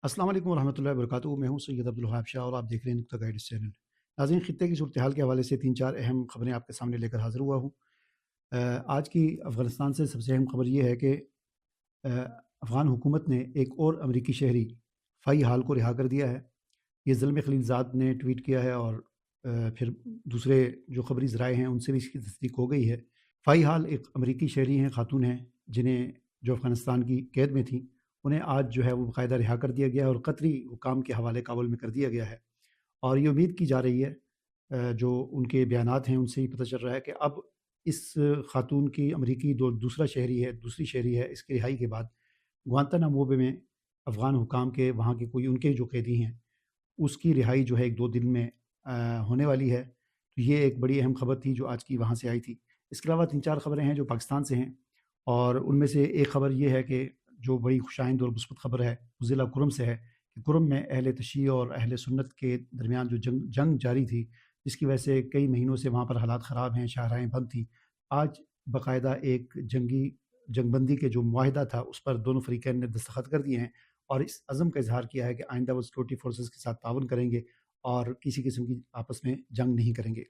अस्सलाम वालेकुम रहमतुल्लाहि व बरकातुहू। मैं हूं सैयद अब्दुल वहाब शाह और आप देख रहे हैं नुक्ता गाइड चैनल। नाज़रीन, खित्ते की सूरत हाल के हवाले से 3-4 अहम खबरें आपके सामने लेकर हाज़िर हुआ हूँ। आज की अफ़गानिस्तान से सबसे अहम खबर ये है कि अफ़गान हुकूमत ने एक और अमरीकी शहरी फ़ाई हाल को रिहा कर दिया है। ये ज़ुल्म खलीलज़ाद ने ट्वीट किया है और फिर दूसरे जो खबरी ज़राए हैं उनसे भी इसकी तस्दीक हो गई है। फ़ाई हाल एक अमरीकी शहरी हैं, ख़ातून हैं, जिन्हें जो अफ़गानिस्तान की कैद में थी, उन्हें आज जो है वो बाकायदा रिहा कर दिया गया है और कतरी हुकाम के हवाले काबुल में कर दिया गया है। और ये उम्मीद की जा रही है, जो उनके बयानात हैं उनसे ही पता चल रहा है कि अब इस खातून की अमरीकी दूसरा शहरी है, दूसरी शहरी है, इसकी रिहाई के बाद ग्वांतानामो बे में अफ़गान हुकाम के वहाँ के कोई उनके जो कैदी हैं, उसकी रिहाई जो है 1-2 दिन में होने वाली है। तो ये एक बड़ी अहम खबर थी जो आज की वहाँ से आई थी। इसके अलावा 3-4 खबरें हैं जो पाकिस्तान से हैं और उनमें से एक खबर ये है कि जो बड़ी खुशाइंद और मुस्बत खबर है, वो ज़िला कुर्म से है कि कुर्म में अहले तशीय और अहले सुन्नत के दरमियान जो जंग जारी थी, जिसकी वजह से कई महीनों से वहाँ पर हालात ख़राब हैं, शाहराहें बंद थीं। आज बाकायदा एक जंगबंदी के जो मुआहिदा था, उस पर दोनों फ़रीक़ैन ने दस्तखत कर दिए हैं और इस अज़म का इज़हार किया है कि आइंदा वो सिक्योरिटी फ़ोर्सेस के साथ ताउन करेंगे और किसी किस्म की आपस में जंग नहीं करेंगे।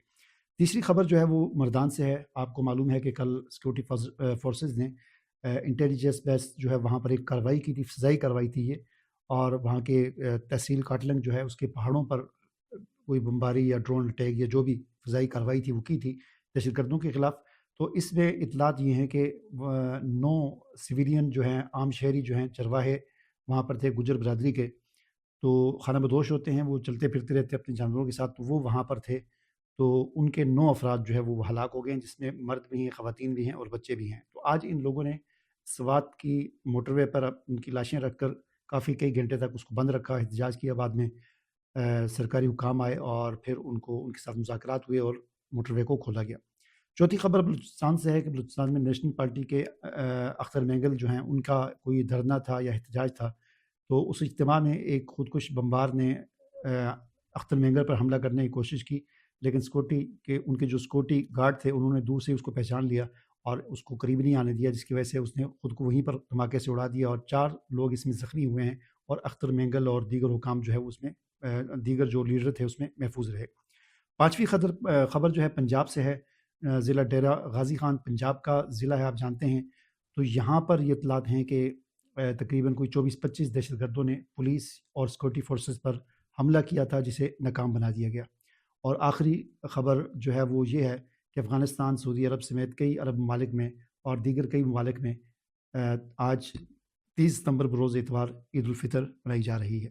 तीसरी खबर जो है वो मर्दान से है। आपको मालूम है कि कल सिक्योरिटी फ़ोर्सेस ने इंटेलिजेंस बेस जो है वहाँ पर एक कार्रवाई की थी, फ़िज़ाई कार्रवाई थी ये, और वहाँ के तहसील काटलंग जो है उसके पहाड़ों पर कोई बमबारी या ड्रोन अटैक या जो भी फ़िज़ाई कार्रवाई थी वो की थी दहशतगर्दों के ख़िलाफ़। तो इसमें इत्तलात ये हैं कि 9 सिविलियन जो हैं, आम शहरी जो हैं, चरवाहे वहाँ पर थे गुज्जर बिरादरी के। तो खानाबदोश होते हैं, वो चलते-फिरते रहते हैं अपने जानवरों के साथ, तो वो वहाँ पर थे। तो उनके 9 अफ़राद जो है वो हलाक हो गए हैं, जिसमें मर्द भी हैं, ख़वातीन भी हैं और बच्चे भी हैं। तो आज इन लोगों ने स्वात की मोटरवे पर उनकी लाशें रखकर काफ़ी कई घंटे तक उसको बंद रखा, एहतजाज किया। बाद में सरकारी हुकाम आए और फिर उनके साथ मुज़ाकरात हुए और मोटरवे को खोला गया। चौथी खबर बलूचिस्तान से है कि बलूचिस्तान में नेशनल पार्टी के अख्तर मेंगल जो हैं, उनका कोई धरना था या एहतजाज था। तो उस इज्तिमा में एक खुदकुश बमबार ने अख्तर मेंगल पर हमला करने की कोशिश की, लेकिन उनके जो सिक्योरिटी गार्ड थे, उन्होंने दूर से उसको पहचान लिया और उसको करीब नहीं आने दिया, जिसकी वजह से उसने खुद को वहीं पर धमाके से उड़ा दिया और 4 लोग इसमें ज़ख्मी हुए हैं और अख्तर मेंगल और दीगर हुकाम जो है उसमें दीगर जो लीडर थे उसमें महफूज रहे। पाँचवीं खबर जो है पंजाब से है। ज़िला डेरा गाज़ी खान पंजाब का ज़िला है, आप जानते हैं। तो यहाँ पर ये इत्तलात हैं कि तकरीबन कोई 24-25 दहशतगर्दों ने पुलिस और सिक्योरिटी फोर्सेस पर हमला किया था, जिसे नाकाम बना दिया गया। और आखिरी खबर जो है वो ये है कि अफ़गानिस्तान, सऊदी अरब समेत कई अरब ममालिक में और दीगर कई ममालिक में आज 30 सितंबर बरोज़ इतवार ईद उल फ़ितर मनाई जा रही है।